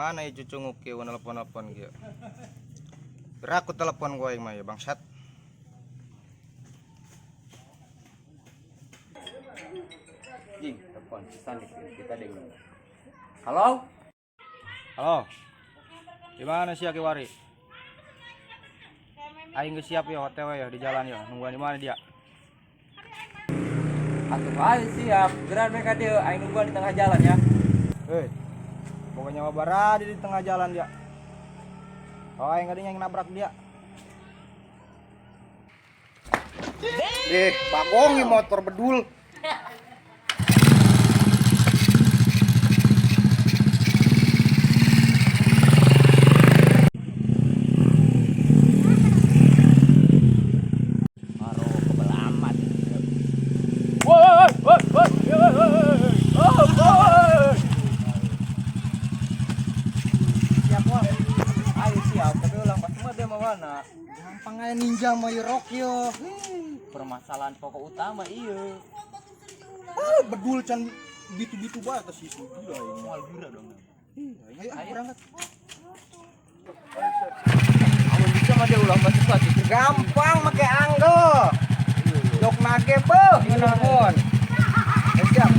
Mana ya cucu nguki nelpon-nelpon gitu. Berak aku telepon gue yang mah ya bangsat. Jing, telepon kita dengar. Halo? Halo. Gimana sih Akiwari? Aing geus siap ya OTW ya di jalan ya. Nungguan di mana dia? Atuh ayo siap. Geran mereka dia aing nungguan di tengah jalan ya. Hei. Pokoknya mah baradi di tengah jalan dia. Oh, aing gadinya yang nabrak dia. Bagongi motor bedul. Maro kebelamat. Siap wah. Ayo siap, tapi ulang pas mah dia mau mana? Gampang aja ninja mau rock yo. Permasalahan pokok utama iya. Bedul can gitu-gitu banget sih gila ini. Mual bira dong. Ayo berangkat. Amun bisa mah dia ulang pas cepat. Gampang make anggo. Jok nage beuh ngeunahun. Siap.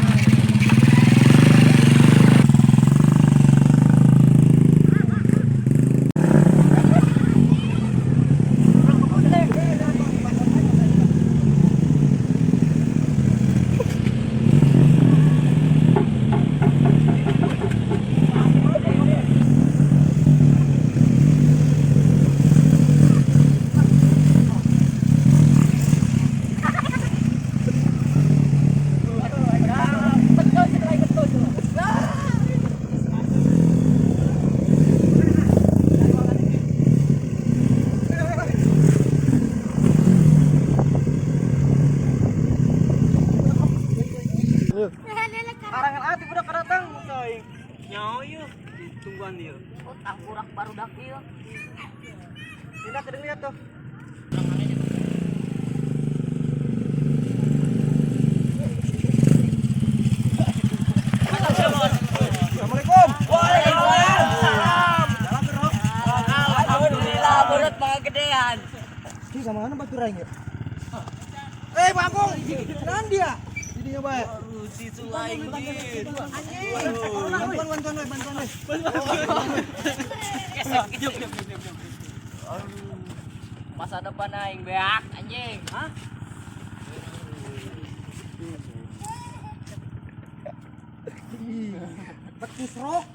Karangan ati budak datang coy. Nyawa yuk. Tungguan dia. Utang kurak baru dak ieu. Tidak kedeng lihat tuh. Assalamualaikum. Waalaikumsalam. Alhamdulillah berat mga gedean. Di sama mana batu raing ya? Bagong. Nan dia. Didinya bae. Si Sulaing gitu. Bantuan. Masa depan aing beak anjing. Hah? Betus rok.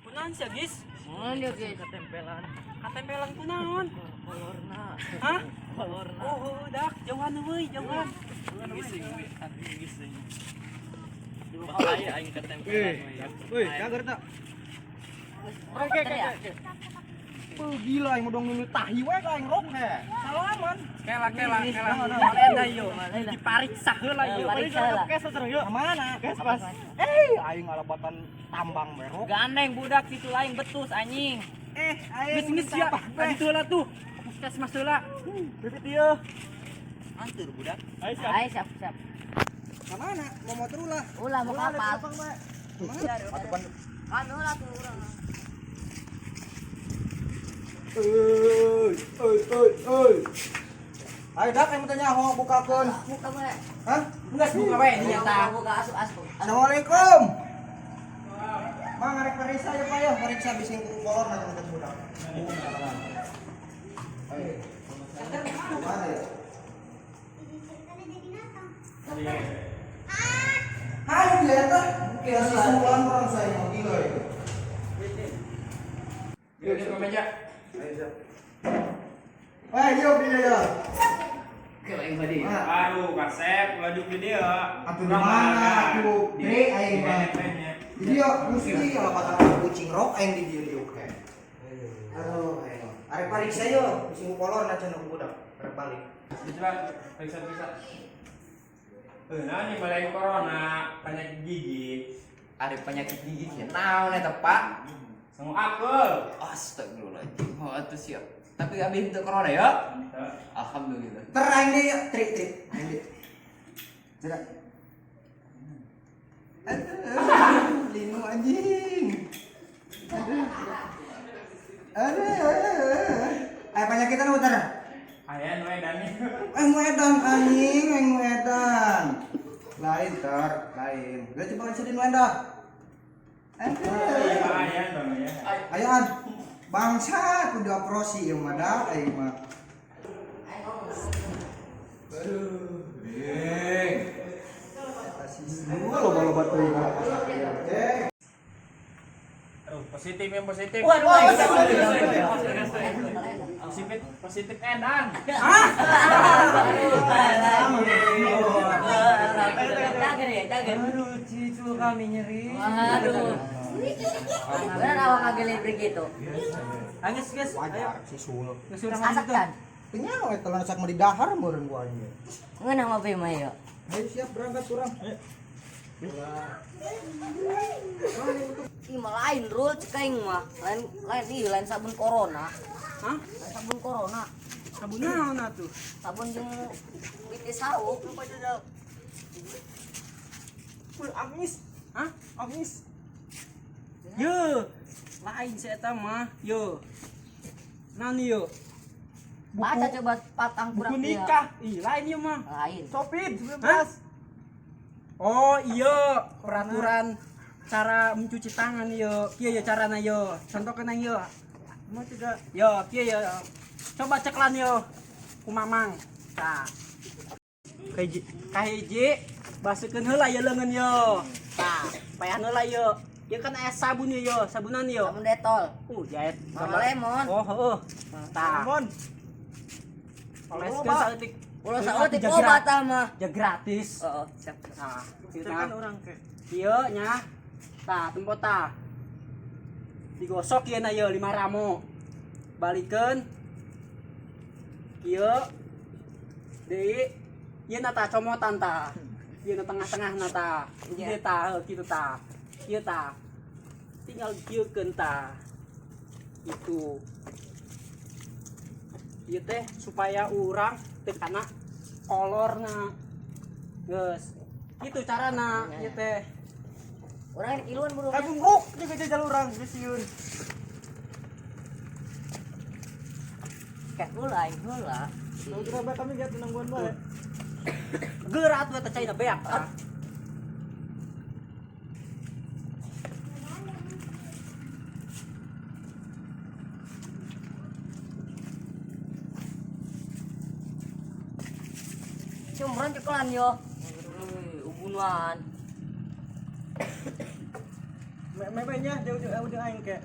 Kunaon sih, Gis? Mun dia geus Ketempelan. Ketempelan kunaon? kolorna. Hah? Kolorna. Oh, dak, jauhan euy, jauhan. Gis. Bahaya aing ketempelan. Woi, kager tak? Oke. Gila yang udah nunu tahi wae ka aing rok he. Salaman. Kela. Malena yo. Dipariksa heula yo. Pariksa heula. Kes terus yo. Mana? Gas pas. Aing ngalabatan tambang berok. Gandeng budak situ lain betus anjing. Geus siap. Adi heula tuh. Puskesmas heula. Bibit ieu. Antur budak. Ayo siap. Ayo siap. Mana? Mau motor ulah. Ulah mau kapal. Atupan. Anu lah tuh urang. Ayo dak yang tanya ho bukakeun. Buka bae. Hah? Geus buka bae nyata. Buka asup. Assalamualaikum. Mang arek periksa ya Pak ya, periksa bising kolor na jeung budak. Ayo. Mana ya? Hai dia tuh, kayak sesuatu orang saya mau gila itu. Yuk ke meja. Ayo siap. Yuk dia ya. Kelain tadi. Aduh, kasep, laju ke dia. Atuh di mana? Atuh, Dre aing mah. Di dia mesti alapatan kucing rok aing di dia oke. Aduh, ayo. Arek pariksa yo, bising kolor na cenah budak. Arek balik. Coba, periksa. Nah, ini mulai corona, penyakit gigi. Ada penyakit gigi ya. Naon eta, Pak? Sama akul. Astagfirullahaladzim. Oh, atuh siap. Tapi abis itu corona ya? Alhamdulillah. Teraing deh yuk, trik. Aing deh. Cedak. Aduh, linu anjing. Penyakitan utar. Ayan wedannya. Edan anjing, edan. Lain ter, lain. Gue coba sedih edan. Ayan dong ya. Ayan. Bangsa kudu prosi yang mada aing mah. Aduh. Loba-loba teuing. Aduh, positif yang positif. Waduh, Positif edan. Aduh, cicu kami nyeri. Waduh. Benar awak agak begitu. Angis guys. Ayo. Si sul. Kesurang Asakan. Kenyawa eta lansak mah di dahar meureun gua anjing. Ngeunah mah be mah yuk. Ayo siap berangkat urang. Ih mah lain rul cekaing mah. Lain sabun corona. Hah? Lain sabun corona. Sabun naon atuh? Sabun jeung piti sauk lupa jajal. Angis. Hah? Angis. Yo. Lain si eta mah. Yo. Naon ieu? Baca coba patang Buku kurang dia. nikah. Ih, lain ieu mah. Lain. Sopin 19. Oh, iya, peraturan cara mencuci tangan yo. Kieu ya carana yo. Contohkeun yo. Mau tidak? Yo, kieu ya. Coba ceklan yo. Ku Mamang. Tah. Kahiji baseukeun heula ya leungeun yo. Tah, paehan heula yo. Ieu kan aya sabun yo, sabunan yo. Sabun detol. Jaet Sama lemon. Oh, heueuh. Tah. Lemon. Oleskeun saeutik. Ulah saeutik obat mah. Ya gratis. Heeh, siap. Nah, tekan orang ke. Ieu nya. Tah, tempot tah. Digosok ieu na ieu 5 ramo. Balikeun. Ieu. Deui ieu na tah comotan tah. Ieu na tengah-tengah na tah. Ieu tah heuh kitu tah. Ieu tah. Tinggal kieukeun tah. Itu. Ieu teh supaya urang teu kana kolorna. Geus. Kitu carana ieu teh. Urang iluan buru. Bungkuk juga jajal urang geus sieun. Kayak heula aing heula. Mau kira kami lihat nangguan bae. Gerat we teh caina beak tah. Cumron cekelan yo. Ubunan. Mebenya jauh-jauh udah aing ke.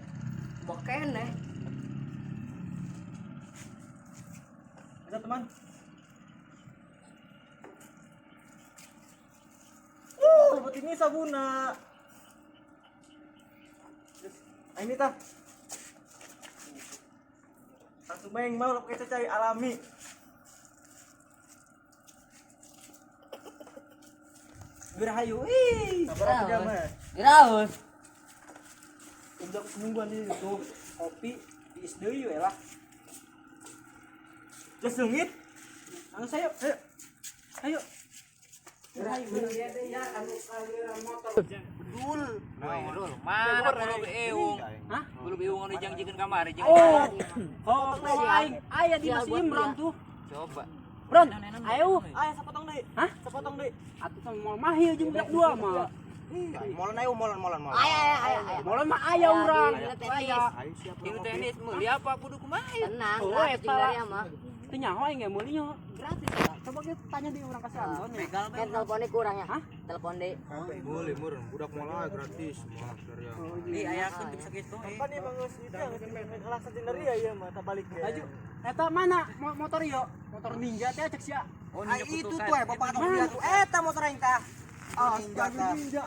Bokene. Ada teman. Buat ini sabuna. Ini tah. Langsung main mau kita cari alami. Berahayu, ih, berapa jam ya? Diraus. Udah semingguan di situ, kopi di SDU ya lah. Terus sengit, langsung saya, ayo. Berahayu, ya, anu kalian motor. Bedul. Mana bulu beung? Hah? Bulu beung anu jangjikeun kamari jeung. Oh, aing, aya di Mas Imran tuh. Coba. Bron, ayo, sapotong deui. Hah? Sapotong deui. Atuh teh moal mahil jeung budak dua mah. Molan ayo molan. Aya. Molan mah aya urang. Aya. Ieu Tenis meuli apa kudu kumaha? Tenang, Oh, gratis eta dari lah. mah. Teu nyaho aing ge meuli nya gratis lah. Coba kita tanya di urang kasih Anton ya. Kan telepon deui kurang ya. Hah? Telepon deui. boleh meureun budak moal gratis moal dari Ih, aya kun bisa kitu. Apa nih Mang Gus itu alasan jeung ya ieu mah balik ge. Aju. Eta mana motor ieu? Motor ninja teh cek sia. Oh, itu tuh bapak atau dia tuh eta motor aing tah. Ninja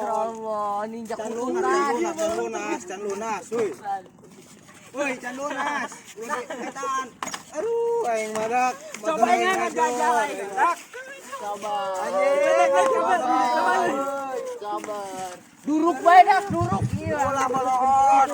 Allah, ninja kutukan. Can lunas, woi. Woi, can lunas. Udah etan. Aduh, aing madak. Coba ingat jajal aing. Sabar. Duruk bae dah, duruk. Iya. Ulah balon.